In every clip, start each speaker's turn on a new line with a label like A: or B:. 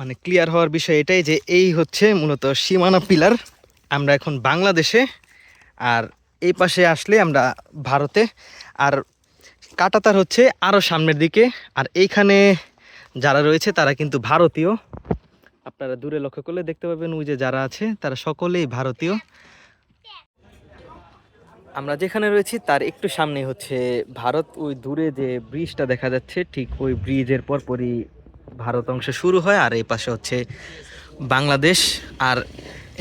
A: মানে ক্লিয়ার হওয়ার বিষয় এটাই যে এই হচ্ছে মূলত সীমানা পিলার। আমরা এখন বাংলাদেশে, আর এই পাশে আসলে আমরা ভারতে। আর কাঁটাতার হচ্ছে আরও সামনের দিকে। আর এইখানে যারা রয়েছে তারা কিন্তু ভারতীয়। আপনারা দূরে লক্ষ্য করলে দেখতে পাবেন ওই যে যারা আছে তারা সকলেই ভারতীয়। আমরা যেখানে রয়েছি তার একটু সামনে হচ্ছে ভারত। ওই দূরে যে ব্রিজটা দেখা যাচ্ছে ঠিক ওই ব্রিজের পরপরই ভারত অংশ শুরু হয়, আর এই পাশে হচ্ছে বাংলাদেশ। আর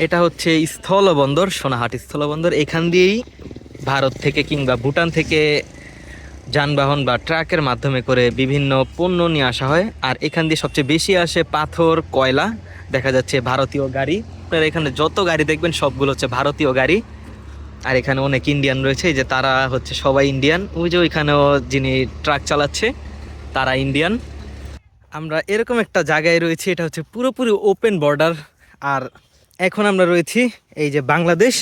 A: এটা হচ্ছে স্থলবন্দর, সোনাহাট স্থলবন্দর। এখান দিয়েই ভারত থেকে কিংবা ভুটান থেকে যানবাহন বা ট্রাকের মাধ্যমে করে বিভিন্ন পণ্য নিয়ে আসা হয়। আর এখান দিয়ে সবচেয়ে বেশি আসে পাথর, কয়লা। দেখা যাচ্ছে ভারতীয় গাড়ি। আপনারা এখানে যত গাড়ি দেখবেন সবগুলো হচ্ছে ভারতীয় গাড়ি। আর এখানে অনেক ইন্ডিয়ান রয়েছে, এই যে তারা হচ্ছে সবাই ইন্ডিয়ান। ওই যে ওইখানেও যিনি ট্রাক চালাচ্ছে তারা ইন্ডিয়ান। আমরা এরকম একটা জায়গায় রয়েছি, এটা হচ্ছে পুরোপুরি ওপেন বর্ডার। আর এখন আমরা রয়েছি এই যে বাংলাদেশ,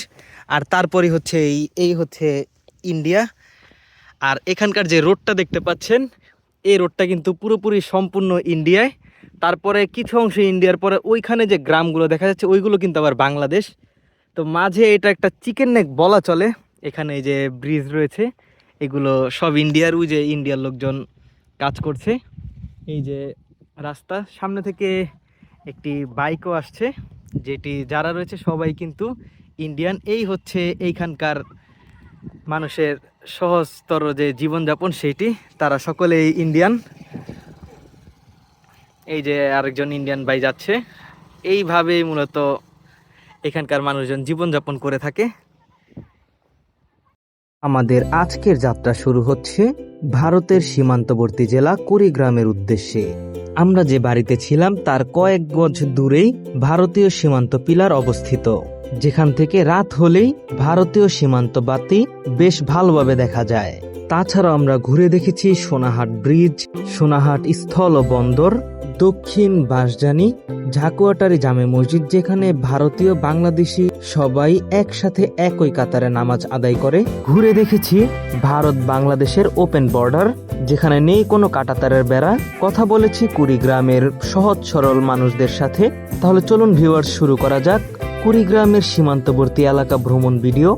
A: আর তারপরে হচ্ছে এই হচ্ছে ইন্ডিয়া। আর এখানকার যে রোডটা দেখতে পাচ্ছেন, এই রোডটা কিন্তু পুরোপুরি সম্পূর্ণ ইন্ডিয়ায়। তারপরে কিছু অংশ ইন্ডিয়ার পরে ওইখানে যে গ্রামগুলো দেখা যাচ্ছে ওইগুলো কিন্তু আবার বাংলাদেশ। তো মাঝে এটা একটা চিকেন নেক বলা চলে। এখানে এই যে ব্রিজ রয়েছে এগুলো সব ইন্ডিয়ার। ওই যে ইন্ডিয়ার লোকজন কাজ করছে। এই যে রাস্তা সামনে থেকে একটি বাইকও আসছে, যেটি যারা রয়েছে সবাই কিন্তু ইন্ডিয়ান। এই হচ্ছে এইখানকার মানুষের সহজতর যে জীবনযাপন সেইটি, তারা সকলেই ইন্ডিয়ান। এই যে আরেকজন ইন্ডিয়ান ভাই যাচ্ছে। এইভাবেই মূলত এখানকার মানুষজন জীবনযাপন করে থাকে।
B: আমাদের আজকের যাত্রা শুরু হচ্ছে ভারতের সীমান্তবর্তী জেলা কুড়িগ্রামের উদ্দেশ্যে। আমরা যে বাড়িতে ছিলাম তার কয়েক গজ দূরেই ভারতীয় সীমান্ত পিলার অবস্থিত, যেখান থেকে রাত হলেই ভারতীয় সীমান্ত বাতি বেশ ভালোভাবে দেখা যায়। তাছাড়াও আমরা ঘুরে দেখেছি সোনাহাট ব্রিজ, সোনাহাট স্থল বন্দর, দক্ষিণ বাঁশজানি, ঝাকুয়াটারি জামে মসজিদ, যেখানে ভারতীয় বাংলাদেশি সবাই একসাথে একই কাতারে নামাজ আদায় করে। ঘুরে দেখেছি ভারত বাংলাদেশের ওপেন বর্ডার, যেখানে নেই কোনো কাঁটাতারের বেড়া। কথা বলেছি কুড়িগ্রামের সহজ সরল মানুষদের সাথে। তাহলে চলুন ভিউয়ার্স, শুরু করা যাক কুড়িগ্রামের সীমান্তবর্তী এলাকা ভ্রমণ ভিডিও।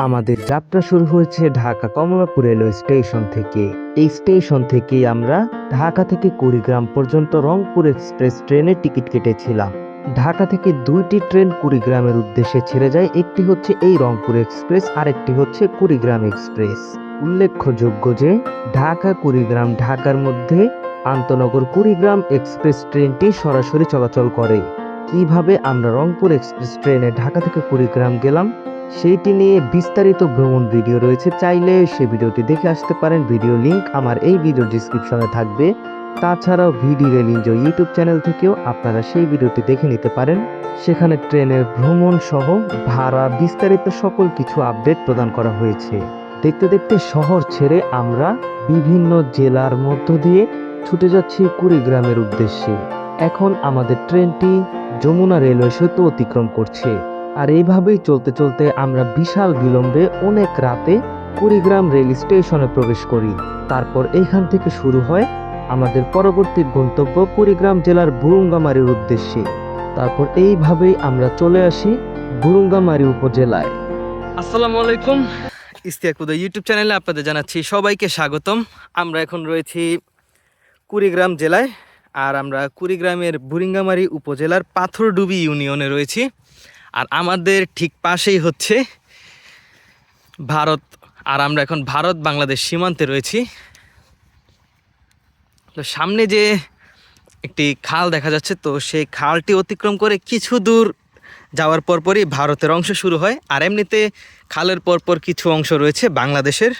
B: আমাদের যাত্রা শুরু হয়েছে ঢাকা কমলাপুর রেলওয়ে স্টেশন থেকে। এই স্টেশন থেকেই আমরা ঢাকা থেকে কুড়িগ্রাম পর্যন্ত রংপুর এক্সপ্রেস ট্রেনের টিকিট কেটেছিলাম। ঢাকা থেকে দুইটি ট্রেন কুড়িগ্রামের উদ্দেশ্যে ছেড়ে যায়, একটি হচ্ছে এই রংপুর এক্সপ্রেস, আরেকটি হচ্ছে কুড়িগ্রাম এক্সপ্রেস। উল্লেখযোগ্য যে ঢাকা কুড়িগ্রাম, ঢাকার মধ্যে আন্তনগর কুড়িগ্রাম এক্সপ্রেস ট্রেনটি সরাসরি চলাচল করে। কিভাবে আমরা রংপুর এক্সপ্রেস ট্রেনে ঢাকা থেকে কুড়িগ্রাম গেলাম সেইটি নিয়ে বিস্তারিত ভ্রমণ ভিডিও রয়েছে, চাইলে সে ভিডিওটি দেখে আসতে পারেন। ভিডিও লিংক আমার এই ভিডিও ডিসক্রিপশনে থাকবে। তাছাড়াও ভিডি রেল এনজয় ইউটিউব চ্যানেল থেকেও আপনারা সেই ভিডিওটি দেখে নিতে পারেন। সেখানে ট্রেনের ভ্রমণ সহ ভাড়া, বিস্তারিত সকল কিছু আপডেট প্রদান করা হয়েছে। দেখতে দেখতে শহর ছেড়ে আমরা বিভিন্ন জেলার মধ্য দিয়ে ছুটে যাচ্ছি কুড়িগ্রামের উদ্দেশ্যে। এখন আমাদের ট্রেনটি যমুনা রেলওয়ে সেতু অতিক্রম করছে। আর এইভাবেই চলতে চলতে আমরা বিশাল বিলম্বে অনেক রাতে কুড়িগ্রাম রেল স্টেশনে প্রবেশ করি। তারপর এইখান থেকে শুরু হয় আমাদের পরবর্তী গন্তব্য কুড়িগ্রাম জেলার বুরুঙ্গামারীর উদ্দেশ্যে। তারপর এইভাবেই আমরা চলে আসি বুরুঙ্গামারী উপজেলায়।
A: আসসালামু আলাইকুম, ইস্তিয়াকুদা ইউটিউব চ্যানেলে আপনাদের জানাচ্ছি সবাইকে স্বাগতম। আমরা এখন রয়েছি কুড়িগ্রাম জেলায়, আর আমরা কুড়িগ্রামের বুরিঙ্গামারী উপজেলার পাথরডুবি ইউনিয়নে রয়েছি। আর আমাদের ঠিক পাশেই হচ্ছে ভারত, আর আমরা এখন ভারত বাংলাদেশ সীমান্তে রয়েছি। তো সামনে যে একটি খাল দেখা যাচ্ছে, তো সেই খালটি অতিক্রম করে কিছু দূর যাওয়ার পরপরই ভারতের অংশ শুরু হয়। আর এমনিতে খালের পরপর কিছু অংশ রয়েছে বাংলাদেশের।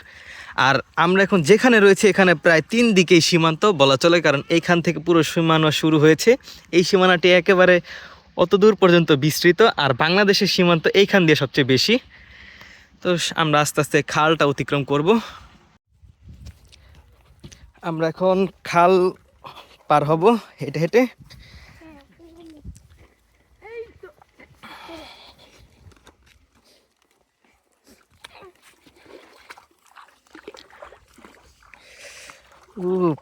A: আর আমরা এখন যেখানে রয়েছে এখানে প্রায় 3 দিকেই সীমান্ত বলা চলে, কারণ এইখান থেকে পুরো সীমানা শুরু হয়েছে। এই সীমানাটি একেবারে অত দূর পর্যন্ত বিস্তৃত, আর বাংলাদেশের সীমান্ত এইখান দিয়ে সবচেয়ে বেশি। তো আমরা আস্তে আস্তে খালটা অতিক্রম করব। আমরা এখন খাল পার হব হেঁটে হেঁটে।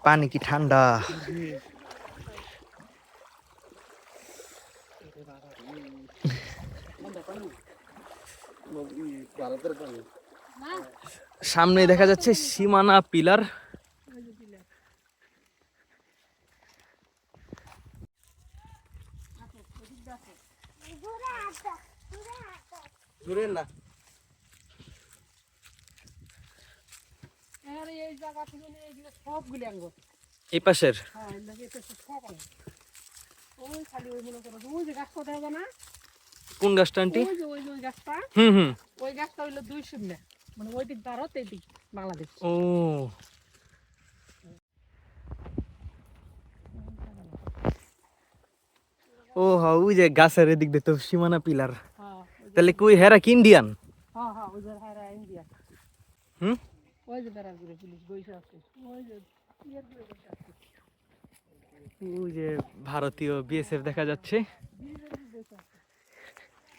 A: পানি কি ঠান্ডা! সামনে দেখা যাচ্ছে সীমানা পিলার। না এই পাশের কোন গাছটা আন্টি? হুম হুম।
C: ওই গাছটা হইলো 200 না, মানে ওই দিক ভারত এই দিক বাংলাদেশ।
A: ও ও হ্যাঁ, ওই যে গাছের এদিক দিয়ে তো সীমানা পিলার।
C: হ্যাঁ
A: তাহলে কই হেরা কি ইন্ডিয়ান?
C: হ্যাঁ হ্যাঁ, ওই যে হারা ইন্ডিয়া।
A: হুম।
C: ওই যে বেড়া ঘুরে পুলিশ বইসা আছে, ওই যে ইয়ের ঘুরে বসে আছে।
A: ওই যে ভারতীয় বিএসএফ দেখা যাচ্ছে।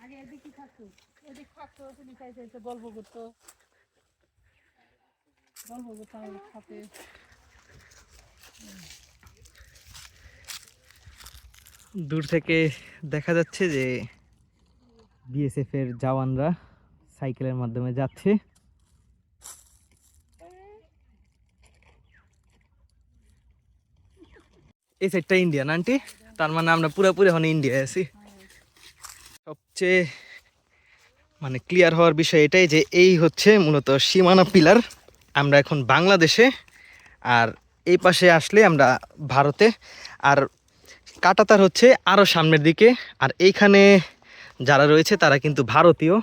C: আগে এদিকে থাকতো, ওদিক থাকতো পুলিশ আইসে এসে গল্প করতো আমাদের সাথে।
A: দূর থেকে দেখা যাচ্ছে যে বিএসএফ এর জওয়ানরা সাইকেলের মাধ্যমে যাচ্ছে। এই সাইডটা ইন্ডিয়ান আন্টি, তার মানে আমরা পুরোপুরি এখন ইন্ডিয়ায় আছি। সবচেয়ে মানে ক্লিয়ার হওয়ার বিষয় এটাই যে এই হচ্ছে মূলত সীমানা পিলার। আমরা এখন বাংলাদেশে, আর এই পাশে আসলে আমরা ভারতে। আর কাঁটাতার হচ্ছে আরও সামনের দিকে। আর এইখানে যারা রয়েছে তারা কিন্তু ভারতীয়।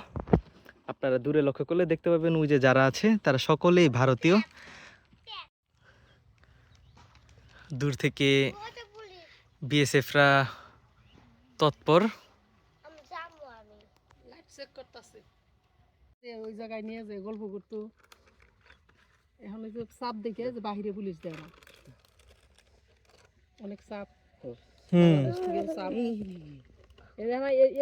A: আপনারা দূরে লক্ষ্য করলে দেখতে পাবেন ওই যে যারা আছে তারা সকলেই ভারতীয়। দূর থেকে বিএসএফরা তৎপর।
C: লাইট চেক করতেছে, ওই জায়গায় নিয়ে যে গল্প করতো। এখন ওই যে চাপ দেখে যে বাহিরে পুলিশ দেয় না, অনেক চাপ। চাপ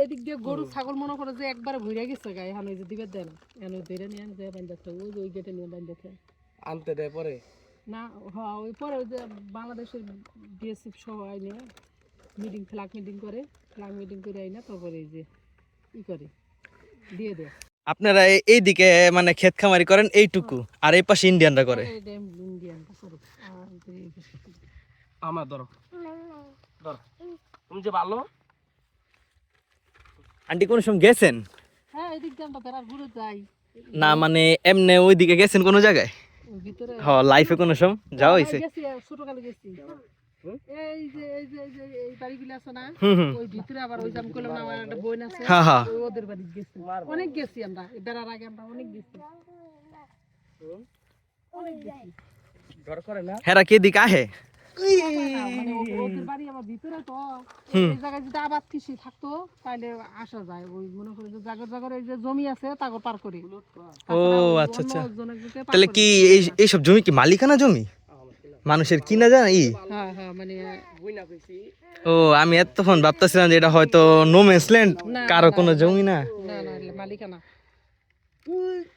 C: এদিক দিয়ে গরু ছাগল মনে করে যে একবারে ভরে গেছে গায়ে, এখন ওই যে দিবে দেয় না, এখন ধরে নিয়ে যে বান্ধতে ওই যে ওই গেটে নিয়ে বান্ধতে
A: আনতে দেয় পরে
C: না। হ্যাঁ, ওই পরে ওই যে বাংলাদেশের বিএসএফ সহ আইনে মিটিং ফ্ল্যাগ মিটিং করে, আইনা তারপরে এই যে ই করে দিয়ে দেয়।
A: আপনারা এইদিকে মানে ক্ষেত খামারি করেন এইটুকু, আর এই পাশে ইন্ডিয়ানরা করে।
C: আমার
A: ধরো তুমি যে ভালো আন্টি কোন সময় গেছেন?
C: হ্যাঁ, এদিক দিয়ে আমরা বেড়ার ঘুরে যাই
A: না মানে এমনি ওইদিকে গেছেন কোনো জায়গায়?
C: ভিতরে।
A: হ্যাঁ, লাইফে কোনো সময় যাওয়া হয়েছে?
C: গেছি, ছোটকালে গেছি। এই বাড়িগুলো আছে না,
A: হুম হুম।
C: ওই ভিতরে আবার ওই জাম করলাম না, আমার একটা বোন আছে,
A: হ্যাঁ হ্যাঁ।
C: ওদের বাড়ি গেছি, অনেক গেছি আমরা। বেড়ার আগে আমরা অনেক গেছি।
A: হেরা কে দিকে আহে?
C: মানে ওদের বাড়ি আমার ভিতরে তো, এই জায়গায় যদি আবাদ কৃষি থাকতো তাহলে আসা যায়। ওই মনে করি যে জাগর এই যে জমি আছে তাকে পার করি।
A: ও আচ্ছা আচ্ছা। তাহলে কি এইসব জমি কি মালিকানা জমি মানুষের কিনা যায়?
C: হ্যাঁ হ্যাঁ, মানে
A: ও আমি এতক্ষণ ভাবতেছিলাম যে এটা হয়তো নো ম্যানস ল্যান্ড, কারো কোনো জমি না।
C: না না, মালিকানা।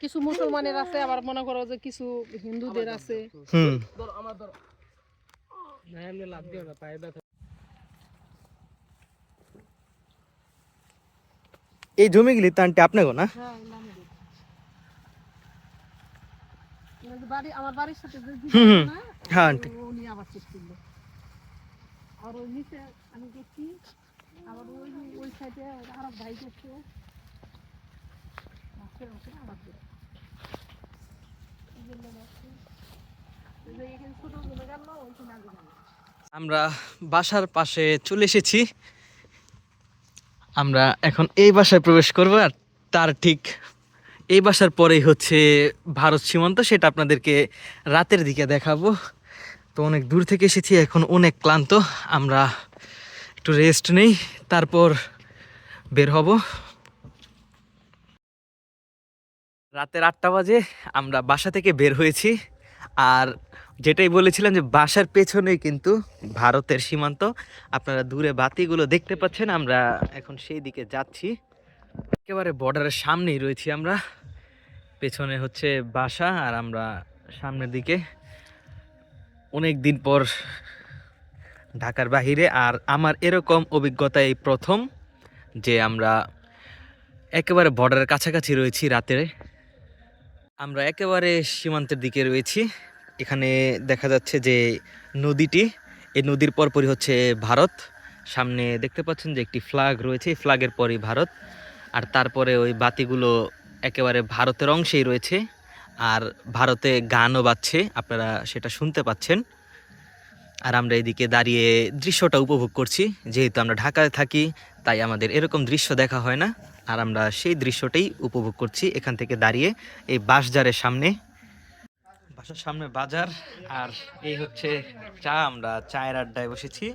C: কিছু মুসলমানের আছে, আবার মনে করো যে কিছু হিন্দুদের আছে।
A: হুম। এই জমিগুলি তো আন্টি আপনাকে না?
C: হ্যাঁ, বাড়ি আমার বাড়ির সাথে
A: হুম হ্যাঁ আন্টি।
C: উনি আবার করছিল। আর ওই নিচে আমি গেছি, আবার ওই সাইডে আর ভাই গেছে।
A: আমরা বাসার পাশে চলে এসেছি। আমরা এখন এই বাসায় প্রবেশ করব, আর তার ঠিক এই বাসার পরেই হচ্ছে ভারত সীমান্ত। সেটা আপনাদেরকে রাতের দিকে দেখাবো। তো অনেক দূর থেকে এসেছি, এখন অনেক ক্লান্ত। আমরা একটু রেস্ট নেই, তারপর বের হব। রাতের 8টা বাজে আমরা বাসা থেকে বের হয়েছি। আর যেটাই বলেছিলাম যে বাসার পেছনেই কিন্তু ভারতের সীমান্ত। আপনারা দূরে বাতিগুলো দেখতে পাচ্ছেন, আমরা এখন সেই দিকে যাচ্ছি। একেবারে বর্ডারের সামনেই রয়েছি আমরা। পেছনে হচ্ছে বাসা আর আমরা সামনের দিকে। অনেক দিন পর ঢাকার বাহিরে, আর আমার এরকম অভিজ্ঞতা এই প্রথম যে আমরা একেবারে বর্ডারের কাছাকাছি রয়েছি রাতে। আমরা একেবারে সীমান্তের দিকে রয়েছি। এখানে দেখা যাচ্ছে যে নদীটি, এই নদীর পরপরই হচ্ছে ভারত। সামনে দেখতে পাচ্ছেন যে একটি ফ্ল্যাগ রয়েছে, এই ফ্ল্যাগের পরই ভারত। আর তারপরে ওই বাতিগুলো একেবারে ভারতের অংশেই রয়েছে, আর ভারতে গানও বাজছে, আপনারা সেটা শুনতে পাচ্ছেন। আর আমরা এদিকে দাঁড়িয়ে দৃশ্যটা উপভোগ করছি। যেহেতু আমরা ঢাকায় থাকি তাই আমাদের এরকম দৃশ্য দেখা হয় না, আর আমরা সেই দৃশ্যটাই উপভোগ করছি এখান থেকে দাঁড়িয়ে এই বাঁশঝাড়ের সামনে। বাসার সামনে বাজার, আর এই হচ্ছে চা। আমরা চায়ের আড্ডায় বসেছি।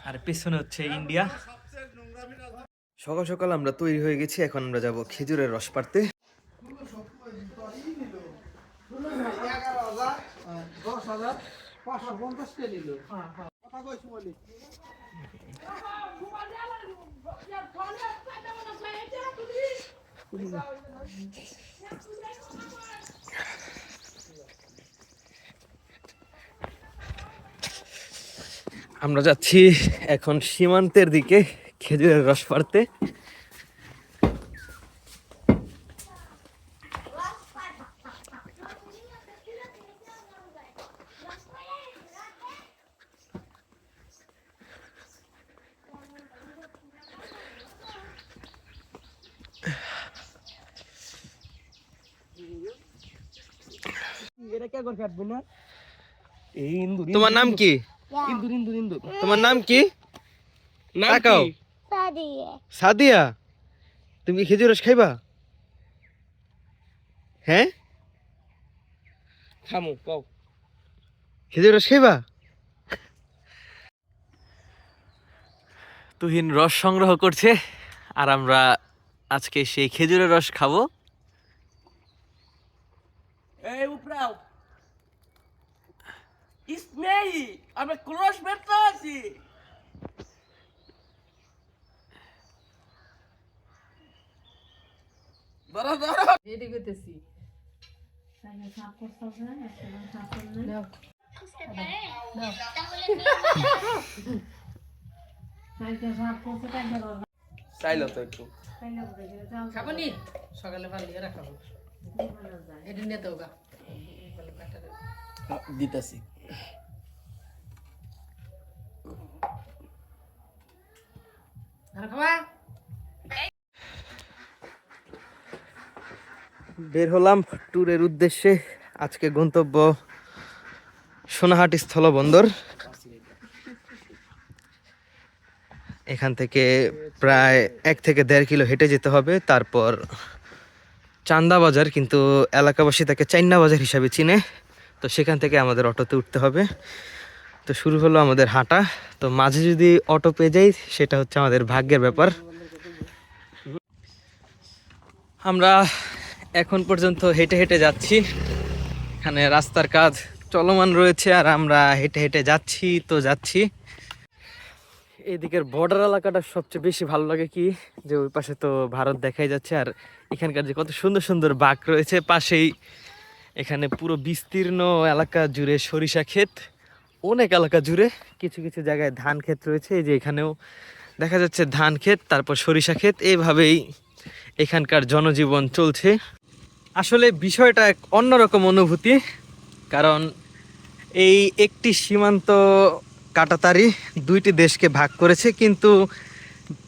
A: আর পিছনে হচ্ছে ইন্ডিয়া। সকাল সকাল আমরা তৈরি হয়ে গেছি, এখন আমরা যাব খেজুরের রস পাড়তে। আমরা যাচ্ছি এখন সীমান্তের দিকে খেজুরের রস পাড়তে। তোমার নাম কি? তোমার নাম কি? তাকাও। সাদিয়া, তুমি কি খেজুর রস খাইবা? হ্যাঁ, খেজুর রস খাইবা? তুহিন রস সংগ্রহ করছে, আর আমরা আজকে সেই খেজুরের রস খাবো।
D: Ei, o Brau! Ismei! Ama cross metade! Dora, Dora!
C: Ready করতেছি। দাও।
D: Sailo তো একটু
C: খাবো নি? সকালে ভালো দিয়ে রাখাবো। এটা নিয়ে তো গা।
D: দিতেছি।
C: আর খাবা?
A: বের হলাম ট্যুরের উদ্দেশ্যে। আজকে গন্তব্য সোনাহাটি স্থলবন্দর। এখান থেকে প্রায় 1 থেকে 1.5 কিলো হেঁটে যেতে হবে। তারপর চান্দা বাজার, কিন্তু এলাকাবাসী তাকে চাইন্না বাজার হিসাবে চিনে, তো সেখান থেকে আমাদের অটোতে উঠতে হবে। তো শুরু হলো আমাদের হাঁটা। তো মাঝে যদি অটো পেয়ে যাই সেটা হচ্ছে আমাদের ভাগ্যের ব্যাপার। আমরা এখন পর্যন্ত হেঁটে হেঁটে যাচ্ছি। এখানে রাস্তার কাজ চলমান রয়েছে, আর আমরা হেঁটে হেঁটে যাচ্ছি তো যাচ্ছি। এদিকের বর্ডার এলাকাটা সবচেয়ে বেশি ভালো লাগে কি, যে ওই পাশে তো ভারত দেখাই যাচ্ছে, আর এখানকার যে কত সুন্দর সুন্দর বাঘ রয়েছে পাশেই। এখানে পুরো বিস্তীর্ণ এলাকা জুড়ে সরিষা ক্ষেত, অনেক এলাকা জুড়ে কিছু কিছু জায়গায় ধান ক্ষেত রয়েছে। এই যে এখানেও দেখা যাচ্ছে ধান ক্ষেত, তারপর সরিষা ক্ষেত, এইভাবেই এখানকার জনজীবন চলছে। আসলে বিষয়টা এক অন্যরকম অনুভূতি, কারণ এই একটি সীমান্ত কাটাতারি 2টি দেশকে ভাগ করেছে, কিন্তু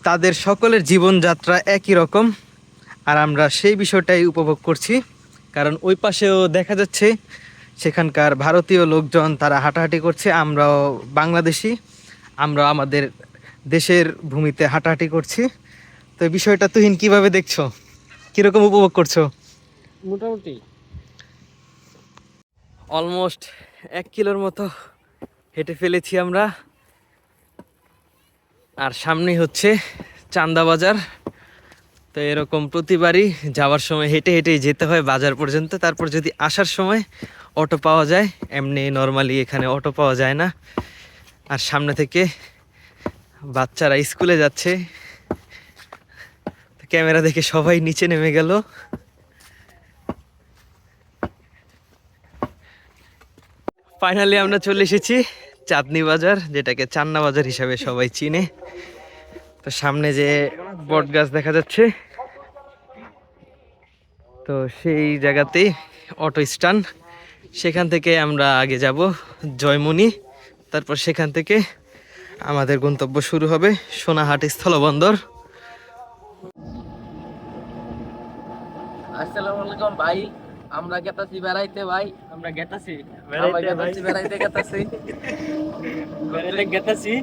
A: তাদের সকলের জীবনযাত্রা একই রকম। আর আমরা সেই বিষয়টাই উপভোগ করছি, কারণ ওই পাশেও দেখা যাচ্ছে সেখানকার ভারতীয় লোকজন তারা হাঁটাহাঁটি করছে, আমরাও বাংলাদেশি, আমরা আমাদের দেশের ভূমিতে হাঁটাহাঁটি করছি। তো এই বিষয়টা তুহিন কিভাবে দেখছো, কিরকম উপভোগ করছো?
D: মোটামুটি
A: অলমোস্ট 1 কিলোর মতো হেঁটে ফেলেছি আমরা। আর সামনেই হচ্ছে চান্দা বাজার। তো এরকম প্রতিবারই যাওয়ার সময় হেঁটে হেঁটেই যেতে হয় বাজার পর্যন্ত, তারপর যদি আসার সময় অটো পাওয়া যায়। এমনি নর্মালি এখানে অটো পাওয়া যায় না। আর সামনে থেকে বাচ্চারা স্কুলে যাচ্ছে, ক্যামেরা দেখে সবাই নিচে নেমে গেল। ফাইনালি আমরা চলে এসেছি চাঁদনি বাজার, যেটাকে চান্না বাজার হিসাবে সবাই চিনে। তো সামনে যে বট গাছ দেখা যাচ্ছে, তো সেই জায়গাতেই অটো স্ট্যান্ড। সেখান থেকে আমরা আগে যাব জয়মনি, তারপর সেখান থেকে আমাদের গন্তব্য শুরু হবে সোনাহাটি স্থলবন্দর।
D: আসসালামু আলাইকুম ভাই, আমরা গেতাছি বেড়াইতে ভাই।
A: আমরা গেতাছি
D: আমরা গেতাছি বেড়াইতে গেতাছি।
A: গেতাছি।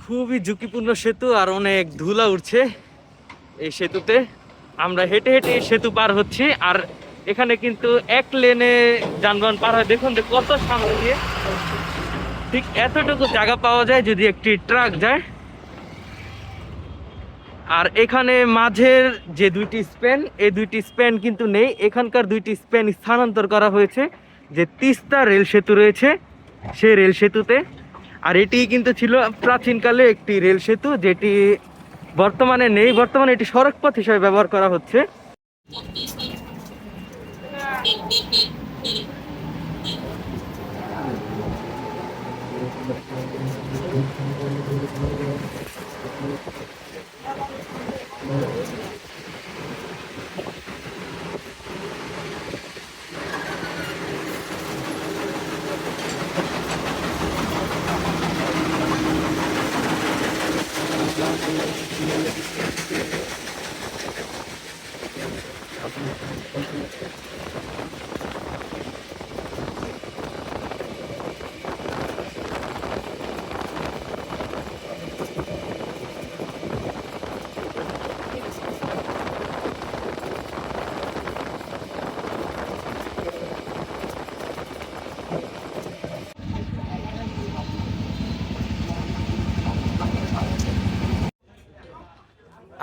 A: খুবই ঝুঁকিপূর্ণ সেতু আর অনেক ধুলা উঠছে এই সেতুতে। আমরা হেঁটে হেঁটে এই সেতু পার হচ্ছি, আর এখানে কিন্তু এক লেনে যানবাহন পার হয়। দেখুন যে কত সামনে দিয়ে ঠিক এতটুকু জায়গা পাওয়া যায় যদি একটি ট্রাক যায়। আর এখানে মাঝের যে দুইটি স্প্যান, এই দুইটি স্প্যান কিন্তু নেই। এখানকার দুইটি স্প্যান স্থানান্তর করা হয়েছে যে তিস্তা রেল সেতু রয়েছে সেই রেল সেতুতে। আর এটি কিন্তু ছিল প্রাচীনকালে একটি রেল সেতু, যেটি বর্তমানে নেই। বর্তমানে এটি সড়ক পথ হিসেবে ব্যবহার করা হচ্ছে।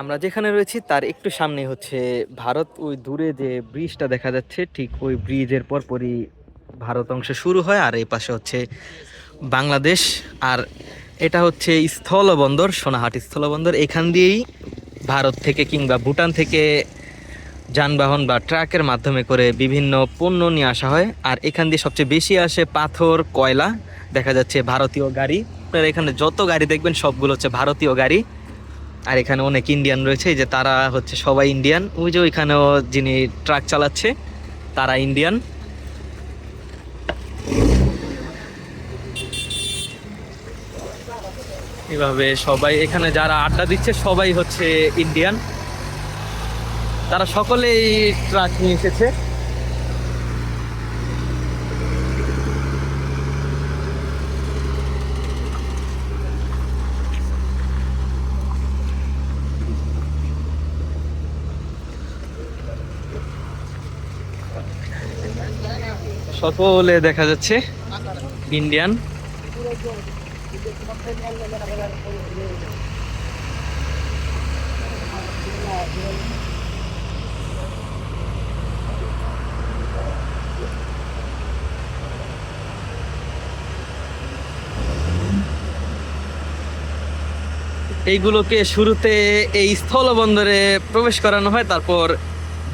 A: আমরা যেখানে রয়েছি তার একটু সামনে হচ্ছে ভারত। ওই দূরে যে ব্রিজটা দেখা যাচ্ছে ঠিক ওই ব্রিজের পরপরই ভারত অংশ শুরু হয়, আর এই পাশে হচ্ছে বাংলাদেশ। আর এটা হচ্ছে স্থলবন্দর, সোনাহাটি স্থলবন্দর। এখান দিয়েই ভারত থেকে কিংবা ভুটান থেকে যানবাহন বা ট্রাকের মাধ্যমে করে বিভিন্ন পণ্য নিয়ে আসা হয়। আর এখান দিয়ে সবচেয়ে বেশি আসে পাথর, কয়লা। দেখা যাচ্ছে ভারতীয় গাড়ি, আপনারা এখানে যত গাড়ি দেখবেন সবগুলো হচ্ছে ভারতীয় গাড়ি। আর এখানে অনেক ইন্ডিয়ান রয়েছে, এই যে তারা হচ্ছে সবাই ইন্ডিয়ান। ওই যে ওইখানেও যিনি ট্রাক চালাচ্ছে তারা ইন্ডিয়ান। এভাবে সবাই এখানে যারা আড্ডা দিচ্ছে সবাই হচ্ছে ইন্ডিয়ান। তারা সকলেই ট্রাক নিয়ে এসেছে। সকলে দেখা যাচ্ছে ইন্ডিয়ান। এইগুলোকে শুরুতে এই স্থলবন্দরে প্রবেশ করানো হয়, তারপর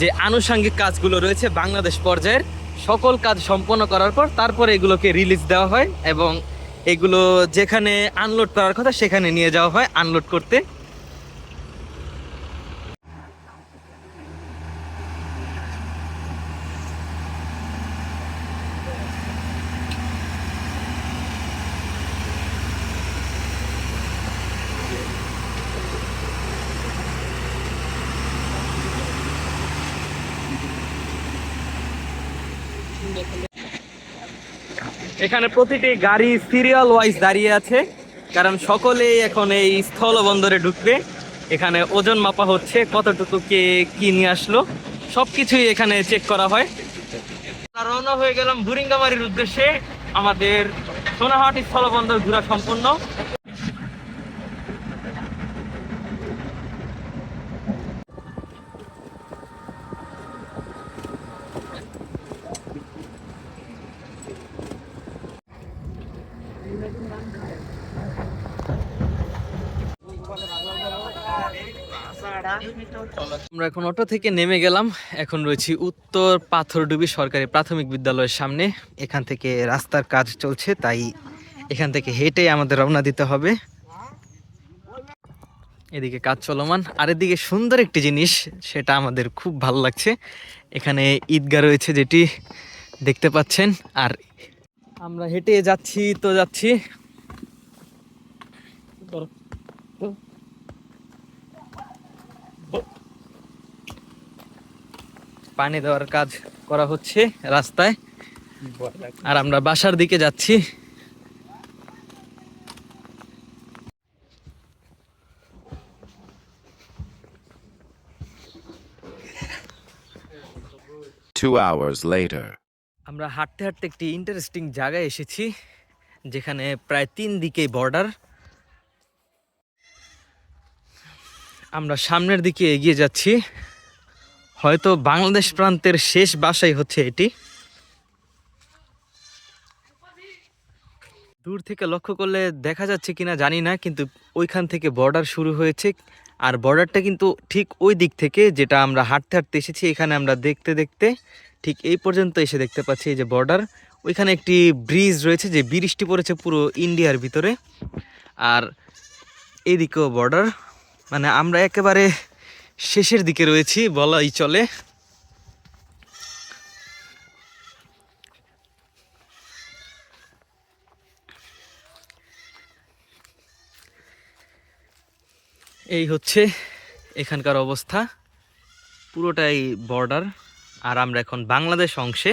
A: যে আনুষঙ্গিক কাজগুলো রয়েছে বাংলাদেশ পর্যায়ের সকল কাজ সম্পন্ন করার পর তারপরে এগুলোকে রিলিজ দেওয়া হয়, এবং এগুলো যেখানে আনলোড করার কথা সেখানে নিয়ে যাওয়া হয় আনলোড করতে। এখানে প্রতিটি গাড়ি সিরিয়াল ওয়াইজ দাঁড়িয়ে আছে, কারণ সকলেই এখন এই স্থলবন্দরে ঢুকবে। এখানে ওজন মাপা হচ্ছে, কতটুকু কে কি নিয়ে আসলো সবকিছুই এখানে চেক করা হয়। রওনা হয়ে গেলাম বুরিঙ্গামারির উদ্দেশ্যে। আমাদের সোনাহাটি স্থলবন্দর ঘোরা সম্পূর্ণ। আমরা এখন অটো থেকে নেমে গেলাম, এখন রয়েছি উত্তর পাথরডুবি সরকারি প্রাথমিক বিদ্যালয়ের সামনে। এখান থেকে রাস্তার কাজ চলছে, তাই এখান থেকে হেঁটে আমাদের রওনা দিতে হবে। এদিকে কাজ চলমান, আর এদিকে সুন্দর একটি জিনিস, সেটা আমাদের খুব ভালো লাগছে। এখানে ঈদগাহ রয়েছে যেটি দেখতে পাচ্ছেন, আর আমরা হেঁটে যাচ্ছি তো যাচ্ছি। পানি দেওয়ার কাজ করা হচ্ছে রাস্তায়, আর আমরা বাসার দিকে যাচ্ছি।
E: Two hours later.
A: আমরা হাঁটতে হাঁটতে একটি ইন্টারেস্টিং জায়গায় এসেছি, যেখানে প্রায় 3 দিকেই বর্ডার। আমরা সামনের দিকে এগিয়ে যাচ্ছি, হয়তো বাংলাদেশ প্রান্তের শেষ বাসাই হচ্ছে এটি। দূর থেকে লক্ষ্য করলে দেখা যাচ্ছে কিনা জানি না, কিন্তু ওইখান থেকে বর্ডার শুরু হয়েছে। আর বর্ডারটা কিন্তু ঠিক ওই দিক থেকে, যেটা আমরা হাঁটতে হাঁটতে এসেছি, এখানে আমরা দেখতে দেখতে ঠিক এই পর্যন্ত এসে দেখতে পাচ্ছি এই যে বর্ডার। ওইখানে একটি ব্রিজ রয়েছে, যে বৃষ্টি পড়েছে পুরো ইন্ডিয়ার ভিতরে। আর এইদিকেও বর্ডার, মানে আমরা একেবারে শেষের দিকে রয়েছি বলাই চলে। এই হচ্ছে এখানকার অবস্থা, পুরোটাই বর্ডার। আর আমরা এখন বাংলাদেশ অংশে।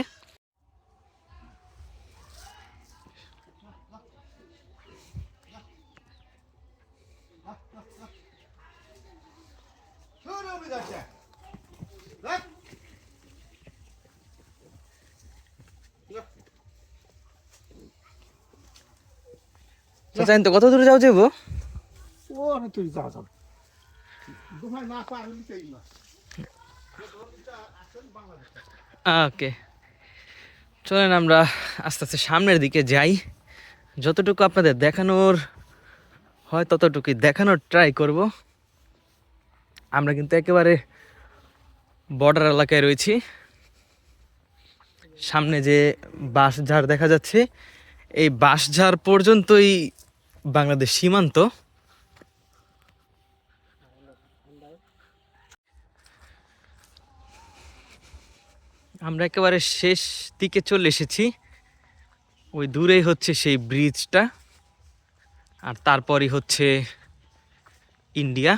A: চাচাইন তো কত দূরে যাও যাবো? ওকে, চলেন আমরা আস্তে আস্তে সামনের দিকে যাই। যতটুকু আপনাদের দেখানোর হয় ততটুকুই দেখানোর ট্রাই করব। আমরা কিন্তু একেবারে বর্ডার এলাকায় রয়েছি। সামনে যে বাঁশঝাড় দেখা যাচ্ছে, এই বাঁশঝাড় পর্যন্তই বাংলাদেশ সীমান্ত। আমরা একেবারে শেষ দিকে চলে এসেছি। ওই দূরেই হচ্ছে সেই ব্রিজটা, আর তারপরই হচ্ছে ইন্ডিয়া।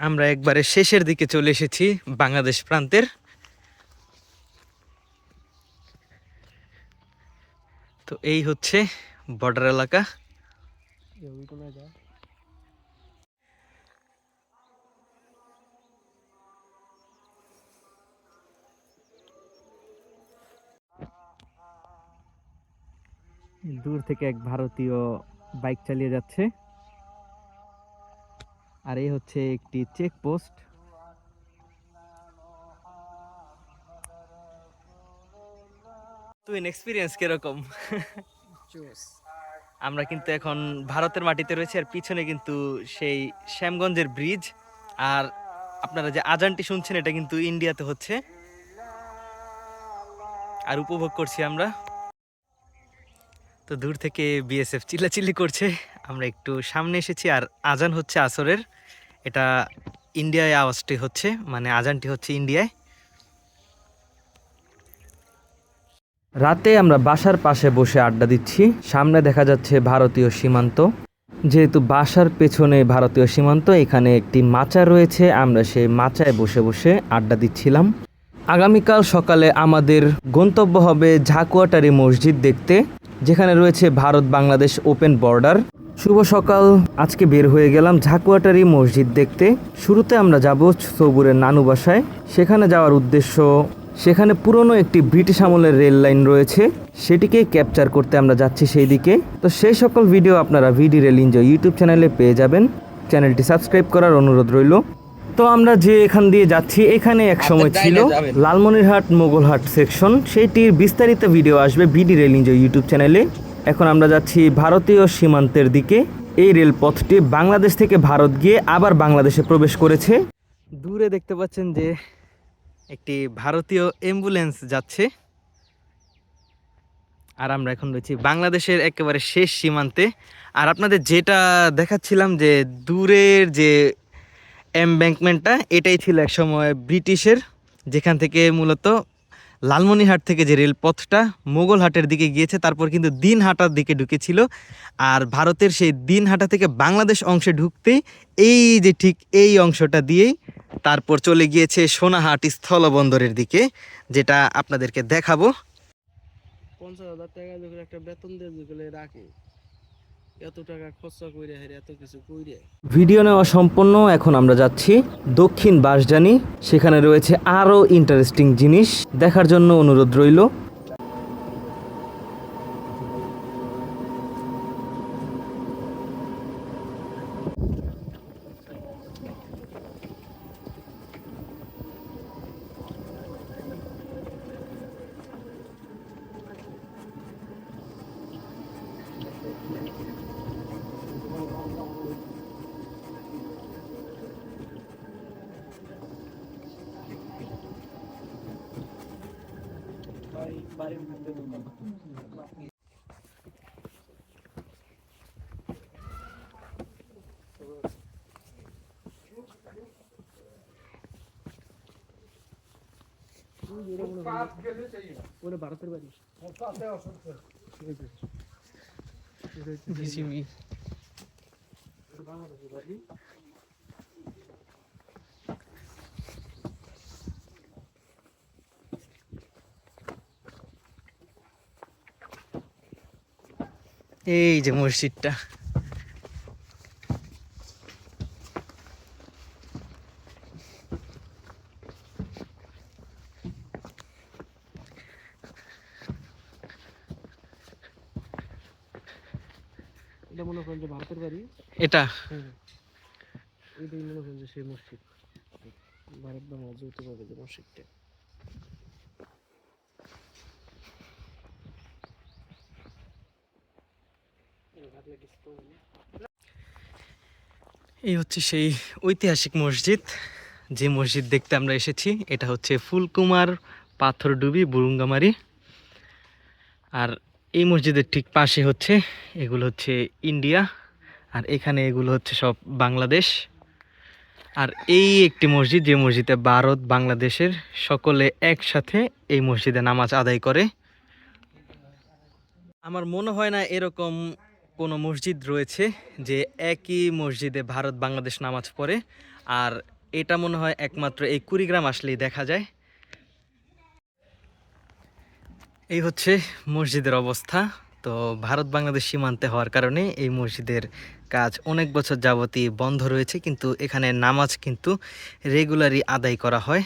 A: আমরা একবারে শেষের দিকে চলে এসেছি বাংলাদেশ প্রান্তের। তো এই হচ্ছে বর্ডার এলাকা। দূর থেকে এক ভারতীয় বাইক চালিয়ে যাচ্ছে, আর এই হচ্ছে একটি চেকপোস্ট। তুই এক্সপিরিয়েন্স কিরকম? আমরা কিন্তু এখন ভারতের মাটিতে রয়েছে, আর পিছনে কিন্তু সেই শ্যামগঞ্জের ব্রিজ। আর আপনারা যে আজানটি শুনছেন, এটা কিন্তু ইন্ডিয়াতে হচ্ছে, আর উপভোগ করছি আমরা। তো দূর থেকে বিএসএফ চিল্লাচিল্লি করছে, আমরা একটু সামনে এসেছি। আর আজান হচ্ছে আসরের, এটা ইন্ডিয়ায় আওয়াজটি হচ্ছে, মানে আজানটি হচ্ছে ইন্ডিয়ায়। রাতে আমরা বাসার পাশে বসে আড্ডা দিচ্ছি। সামনে দেখা যাচ্ছে ভারতীয় সীমান্ত, যেহেতু বাসার পেছনে ভারতীয় সীমান্ত, এখানে একটি মাচা রয়েছে, আমরা সেই মাচায় বসে বসে আড্ডা দিচ্ছিলাম। আগামীকাল সকালে আমাদের গন্তব্য হবে ঝাকুয়াটারি মসজিদ দেখতে, যেখানে রয়েছে ভারত বাংলাদেশ ওপেন বর্ডার।
B: শুভ সকাল। আজকে বের হয়ে গেলাম ঝাকুয়াটারি মসজিদ দেখতে। শুরুতে আমরা যাব সবুরের নানু বাসায়। সেখানে যাওয়ার উদ্দেশ্য, সেখানে পুরনো একটি ব্রিটিশ আমলের রেল লাইন রয়েছে, সেটিকে ক্যাপচার করতে আমরা যাচ্ছি সেই দিকে। তো সেই সকল ভিডিও আপনারা ভিডি রেল এনজয় ইউটিউব চ্যানেলে পেয়ে যাবেন। চ্যানেলটি সাবস্ক্রাইব করার অনুরোধ রইল। তো আমরা যে এখান দিয়ে যাচ্ছি, এখানে এক সময় ছিল লালমনিরহাট মোগলহাট সেকশন, সেইটির বিস্তারিত ভিডিও আসবে ভিডি রেল এনজয় ইউটিউব চ্যানেলে। এখন আমরা যাচ্ছি ভারতীয় সীমান্তের দিকে। এই রেলপথটি বাংলাদেশ থেকে ভারত গিয়ে আবার বাংলাদেশে প্রবেশ করেছে।
A: দূরে দেখতে পাচ্ছেন যে একটি ভারতীয় অ্যাম্বুলেন্স যাচ্ছে, আর আমরা এখন রয়েছি বাংলাদেশের একেবারে শেষ সীমান্তে। আর আপনাদের যেটা দেখাচ্ছিলাম যে দূরের যে এমব্যাঙ্কমেন্টটা, এটাই ছিল একসময় ব্রিটিশের, যেখান থেকে মূলত লালমনিরহাট থেকে যে রেলপথটা মোগলহাটের দিকে গিয়েছে, তারপর কিন্তু দিনহাটার দিকে ঢুকেছিল। আর ভারতের সেই দিনহাটা থেকে বাংলাদেশ অংশে ঢুকতেই এই যে ঠিক এই অংশটা দিয়েই তারপর চলে গিয়েছে সোনাহাট স্থলবন্দরের দিকে, যেটা আপনাদেরকে দেখাবো।
D: 50,000 টাকা যখন একটা বেতন দিয়ে যেগুলো রাখে, এত টাকা খরচা করে হেরে এত কিছু কইরে
B: ভিডিও নেওয়া সম্পন্ন। এখন আমরা যাচ্ছি দক্ষিণ বাঁশজানি। সেখানে রয়েছে আরও ইন্টারেস্টিং জিনিস, দেখার জন্য অনুরোধ রইল।
D: ওরে ভারতের বাড়ি
A: এই যে মসজিদটা,
D: এটা মনে করেন যে ভারতের বাড়ি,
A: এটা
D: এটাই মনে করেন যে সেই মসজিদ, ভারত বাংলা যৌথ ভাবে যে মসজিদটা।
A: এই হচ্ছে সেই ঐতিহাসিক মসজিদ, যে মসজিদ দেখতে আমরা এসেছি। এটা হচ্ছে ফুলকুমার পাথরডুবি বুরুঙ্গামারি। আর এই মসজিদের ঠিক পাশে হচ্ছে, এগুলো হচ্ছে ইন্ডিয়া, আর এখানে এগুলো হচ্ছে সব বাংলাদেশ। আর এই একটি মসজিদ, যে মসজিদে ভারত বাংলাদেশের সকলে একসাথে এই মসজিদে নামাজ আদায় করে। আমার মনে হয় না এরকম কোনো মসজিদ রয়েছে যে একই মসজিদে ভারত বাংলাদেশ নামাজ পড়ে। আর এটা মনে হয় একমাত্র এই কুড়িগ্রাম আসলেই দেখা যায়। এই হচ্ছে মসজিদের অবস্থা। তো ভারত বাংলাদেশ সীমান্তে হওয়ার কারণে এই মসজিদের কাজ অনেক বছর যাবতই বন্ধ রয়েছে, কিন্তু এখানে নামাজ কিন্তু রেগুলারই আদায় করা হয়।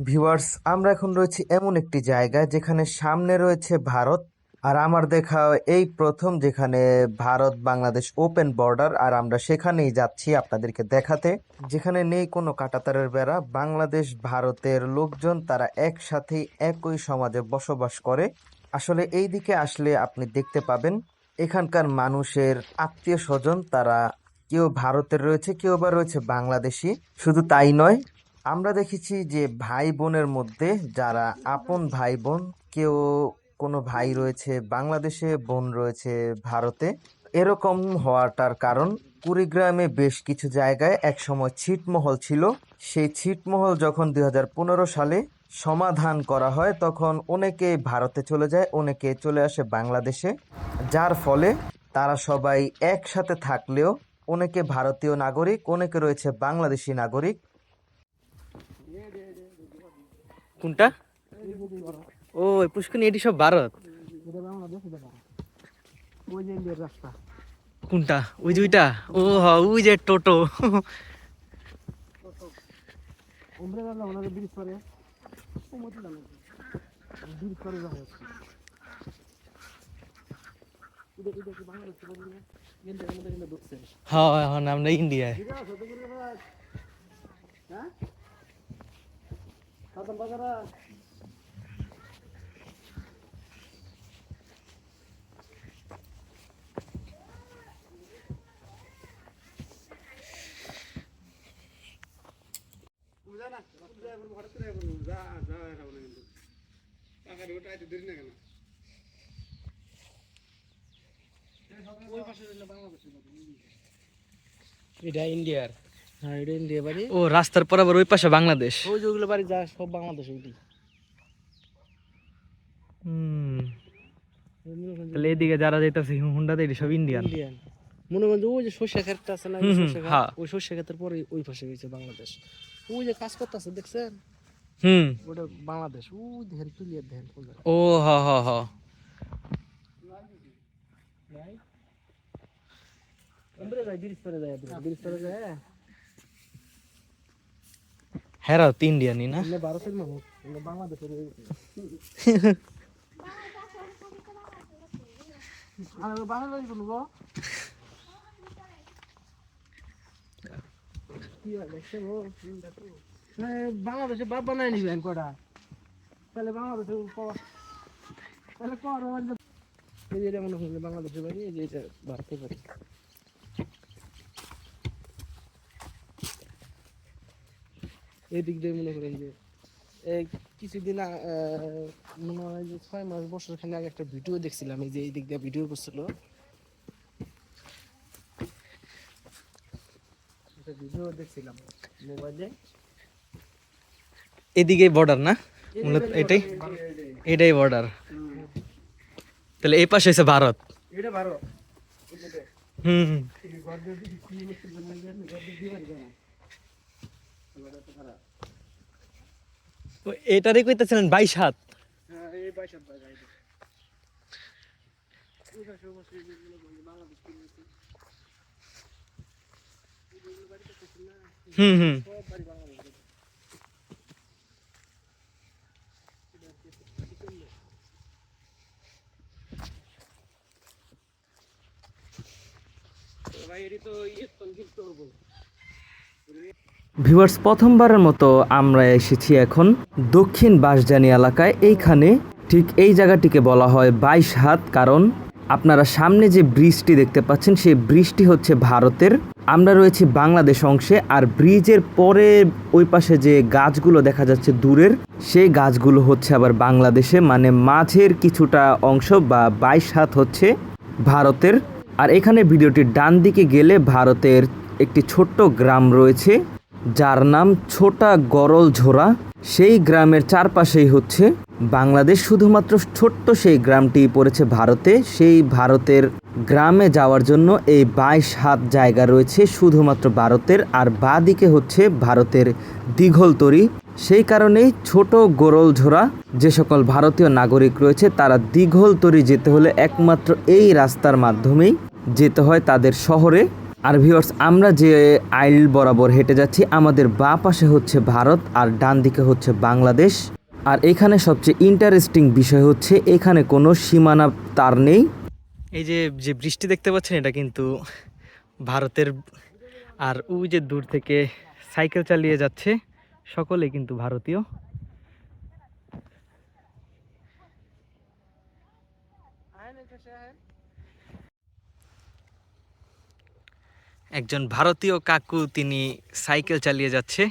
B: ভিউয়ার্স, আমরা এখন রয়েছি এমন একটি জায়গায় যেখানে সামনে রয়েছে ভারত, আর আমার দেখা এই প্রথম যেখানে ভারত বাংলাদেশ ওপেন বর্ডার, আর আমরা সেখানেই যাচ্ছি আপনাদেরকে দেখাতে। যেখানে নেই কোনো কাঁটাতারের বেড়া, বাংলাদেশ ভারতের লোকজন তারা একসাথেই একই সমাজে বসবাস করে। আসলে এই দিকে আসলে আপনি দেখতে পাবেন এখানকার মানুষের আত্মীয় স্বজন, তারা কেউ ভারতের রয়েছে, কেউ বা রয়েছে বাংলাদেশি। শুধু তাই নয়, আমরা দেখেছি যে ভাই বোনের মধ্যে যারা আপন ভাই বোন, কেউ কোনো ভাই রয়েছে বাংলাদেশে, বোন রয়েছে ভারতে। এরকম হওয়াটার কারণ, কুড়িগ্রামে বেশ কিছু জায়গায় একসময় ছিটমহল ছিল। সেই ছিটমহল যখন 2015 সালে সমাধান করা হয়, তখন অনেকে ভারতে চলে যায়, অনেকে চলে আসে বাংলাদেশে। যার ফলে তারা সবাই একসাথে থাকলেও অনেকে ভারতীয় নাগরিক, অনেকে রয়েছে বাংলাদেশি নাগরিক।
A: কোনটা? ও পুষ্করণী, এটি সব ভারত।
D: এটা বাংলাদেশ, এটা ভারত। ওই যে ইন্ডিয়ার রাস্তা।
A: কোনটা? ওই দুইটা? ও ওই যে টোটো।
D: আমরা জানলাম ওনাদের ব্রিজ করে কমতি জানো ব্রিজ করে যাওয়া হচ্ছে। এটা কি বাংলাদেশ থেকে বললে ইন্ডিয়ার মধ্যে কিন্তু ঢুকছে।
A: হ্যাঁ এখন আমরা ইন্ডিয়ায়।
D: হ্যাঁ সাতম বাজারা
A: এটা ইন্ডিয়ার।
D: হ্যাঁ এটা ইন্ডিয়া বাড়ি।
A: ও রাস্তার পর আবার ওই পাশে বাংলাদেশ।
D: ওই যে ওগুলো বাড়ি যা সব বাংলাদেশ ওইটি।
A: তাহলে এদিকে যারা যাইতেছে হুন্ডাতে এটা সব ইন্ডিয়ান।
D: ইন্ডিয়ান মনে করেন যে ওই যে সর্ষে ক্ষেতটা আছে না, সর্ষে ক্ষেত,
A: হ্যাঁ।
D: ওই সর্ষে ক্ষেতের পরে ওই পাশে গেছে বাংলাদেশ। ওই যে কাজ করতেছে দেখছেন, ওটা বাংলাদেশ। ওই দেখেন তুলিয়ার দেখেন কোন জায়গায়।
A: ও হ হ হ।
D: আমরা যাই ব্রিজ করে যাই, ব্রিজ করে যায়।
A: হেরাও তো ইন্ডিয়ানই না?
D: আমরা ভারতের মানুষ, আমরা বাংলাদেশের। আর বাংলাদেশ বলবো কি আর দেখছে ও বাংলাদেশে বাপ বানায় নিবেন কটা, তাহলে বাংলাদেশে তাহলে কর এই যে মনে হলো বাংলাদেশের বাড়ি, এই যে এটা ভারতের বাড়ি। এই দিক দিয়ে মনে করেন যে এই কিছুদিন মনে হয় যে 6 মাস বছর খানে আগে একটা ভিডিও দেখছিলাম, এই যে এই দিক দিয়ে ভিডিও করছিল, একটা ভিডিও দেখছিলাম মোবাইলে।
A: এদিকেই বর্ডার না মূলত? এটাই বর্ডার। তাহলে এই পাশে হচ্ছে ভারত।
D: এটা ভারত।
A: হুম এটারই কইতেছিলেন 22 হাত।
D: হ্যাঁ এই 22 হাত জায়গা এটা। ওই পাশে বসে যেগুলো বলি বাংলাদেশ কিনেছে। এগুলো বাড়িতে কিছু না, সব বাড়ি বাংলাদেশ। ভাই এটি তো ইস্তান গিফট করব।
B: ভিউয়ার্স, প্রথমবারের মতো আমরা এসেছি এখন দক্ষিণ বাঁশজানি এলাকায়। এইখানে ঠিক এই জায়গাটিকে বলা হয় 22 হাত, কারণ আপনারা সামনে যে ব্রিজটি দেখতে পাচ্ছেন সেই ব্রিজটি হচ্ছে ভারতের, আমরা রয়েছি বাংলাদেশ অংশে। আর ব্রিজের পরে ওই পাশে যে গাছগুলো দেখা যাচ্ছে দূরের, সেই গাছগুলো হচ্ছে আবার বাংলাদেশে, মানে মাঝের কিছুটা অংশ বা 22 হাত হচ্ছে ভারতের। আর এখানে ভিডিওটির ডান দিকে গেলে ভারতের একটি ছোট্ট গ্রাম রয়েছে যার নাম ছোটা গরলঝোড়া। সেই গ্রামের চারপাশেই হচ্ছে বাংলাদেশ, শুধুমাত্র ছোট্ট সেই গ্রামটি পড়েছে ভারতে। সেই ভারতের গ্রামে যাওয়ার জন্য এই 22 হাত জায়গা রয়েছে শুধুমাত্র ভারতের। আর বাঁ দিকে হচ্ছে ভারতের দীঘলতরি। সেই কারণেই ছোট গরলঝোড়া যে সকল ভারতীয় নাগরিক রয়েছে তারা দীঘলতরি যেতে হলে একমাত্র এই রাস্তার মাধ্যমেই যেতে হয় তাদের শহরে। আর ভিউয়ার্স, আমরা যে আইল বরাবর হেঁটে যাচ্ছি, আমাদের বাঁ পাশে হচ্ছে ভারত আর ডান দিকে হচ্ছে বাংলাদেশ। আর এখানে সবচেয়ে ইন্টারেস্টিং বিষয় হচ্ছে এখানে কোনো সীমানা তার নেই।
A: এই যে যে বৃষ্টি দেখতে পাচ্ছেন এটা কিন্তু ভারতের। আর ওই যে দূর থেকে সাইকেল চালিয়ে যাচ্ছে সকলে কিন্তু ভারতীয়। একজন ভারতীয় কাকু তিনি সাইকেল চালিয়ে যাচ্ছে।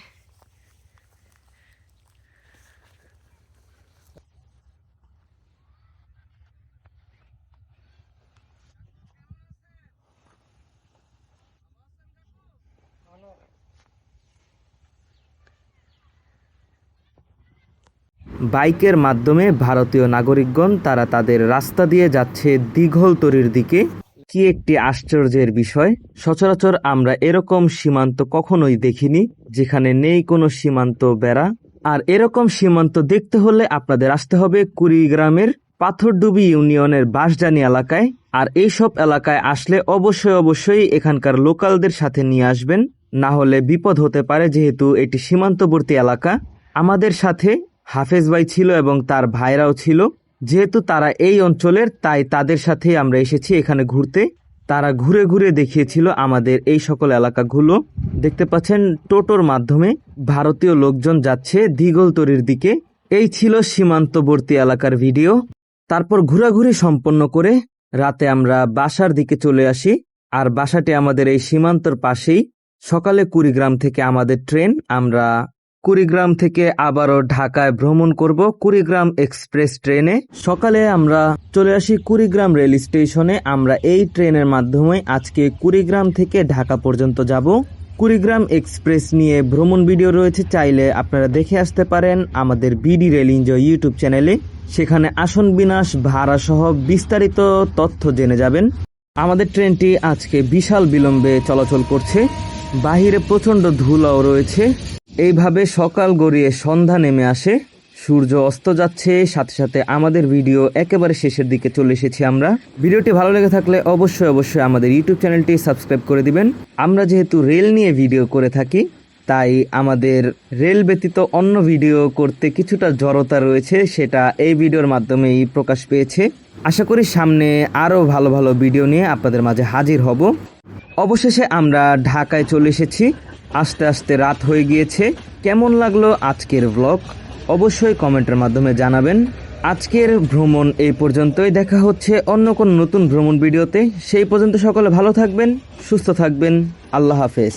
B: বাইকের মাধ্যমে ভারতীয় নাগরিকগণ তারা তাদের রাস্তা দিয়ে যাচ্ছে দীঘলতরির দিকে। কি একটি আশ্চর্যের বিষয়! সচরাচর আমরা এরকম সীমান্ত কখনোই দেখিনি যেখানে নেই কোনো সীমান্ত বেড়া। আর এরকম সীমান্ত দেখতে হলে আপনাদের আসতে হবে কুড়িগ্রামের পাথরডুবি ইউনিয়নের বাঁশজানি এলাকায়। আর এইসব এলাকায় আসলে অবশ্যই এখানকার লোকালদের সাথে নিয়ে আসবেন, না হলে বিপদ হতে পারে, যেহেতু এটি সীমান্তবর্তী এলাকা। আমাদের সাথে হাফেজ ভাই ছিল এবং তার ভাইরাও ছিল। যেহেতু তারা এই অঞ্চলের, তাই তাদের সাথেই আমরা এসেছি এখানে ঘুরতে। তারা ঘুরে ঘুরে দেখিয়েছিল আমাদের এই সকল এলাকাগুলো। দেখতে পাচ্ছেন টোটোর মাধ্যমে ভারতীয় লোকজন যাচ্ছে দিগলতরির দিকে। এই ছিল সীমান্তবর্তী এলাকার ভিডিও। তারপর ঘোরাঘুরি সম্পন্ন করে রাতে আমরা বাসার দিকে চলে আসি। আর বাসাটি আমাদের এই সীমান্তর পাশেই। সকালে কুড়িগ্রাম থেকে আমাদের ট্রেন। আমরা কুড়িগ্রাম থেকে আবারও ঢাকায় ভ্রমণ করব কুড়িগ্রাম এক্সপ্রেস ট্রেনে। সকালে আমরা চলে আসি কুড়িগ্রাম রেল স্টেশনে। আমরা এই ট্রেনের মাধ্যমে আজকে কুড়িগ্রাম থেকে ঢাকা পর্যন্ত যাব। কুড়িগ্রাম এক্সপ্রেস নিয়ে ভ্রমণ ভিডিও রয়েছে, চাইলে আপনারা দেখে আসতে পারেন আমাদের বিডি রেল এনজয় ইউটিউব চ্যানেলে। সেখানে আসন বিন্যাস, ভাড়া সহ বিস্তারিত তথ্য জেনে যাবেন। আমাদের ট্রেনটি আজকে বিশাল বিলম্বে চলাচল করছে। বাহিরে প্রচণ্ড ধুলাও রয়েছে। এইভাবে সকাল গড়িয়ে সন্ধ্যা নেমে আসে, সূর্য অস্ত যাচ্ছে, সাথে সাথে আমাদের ভিডিও একেবারে শেষের দিকে চলে এসেছি আমরা। ভিডিওটি ভালো লেগে থাকলে অবশ্যই আমাদের ইউটিউব চ্যানেলটি সাবস্ক্রাইব করে দিবেন। আমরা যেহেতু রেল নিয়ে ভিডিও করে থাকি, তাই আমাদের রেল ব্যতীত অন্য ভিডিও করতে কিছুটা জড়তা রয়েছে, সেটা এই ভিডিওর মাধ্যমেই প্রকাশ পেয়েছে। আশা করি সামনে আরও ভালো ভালো ভিডিও নিয়ে আপনাদের মাঝে হাজির হব। অবশেষে আমরা ঢাকায় চলে এসেছি। আস্তে আস্তে রাত হয়ে গিয়েছে। কেমন লাগলো আজকের ব্লগ অবশ্যই কমেন্টের মাধ্যমে জানাবেন। আজকের ভ্রমণ এই পর্যন্তই। দেখা হচ্ছে অন্য কোনো নতুন ভ্রমণ ভিডিওতে। সেই পর্যন্ত সকলে ভালো থাকবেন, সুস্থ থাকবেন। আল্লাহ হাফেজ।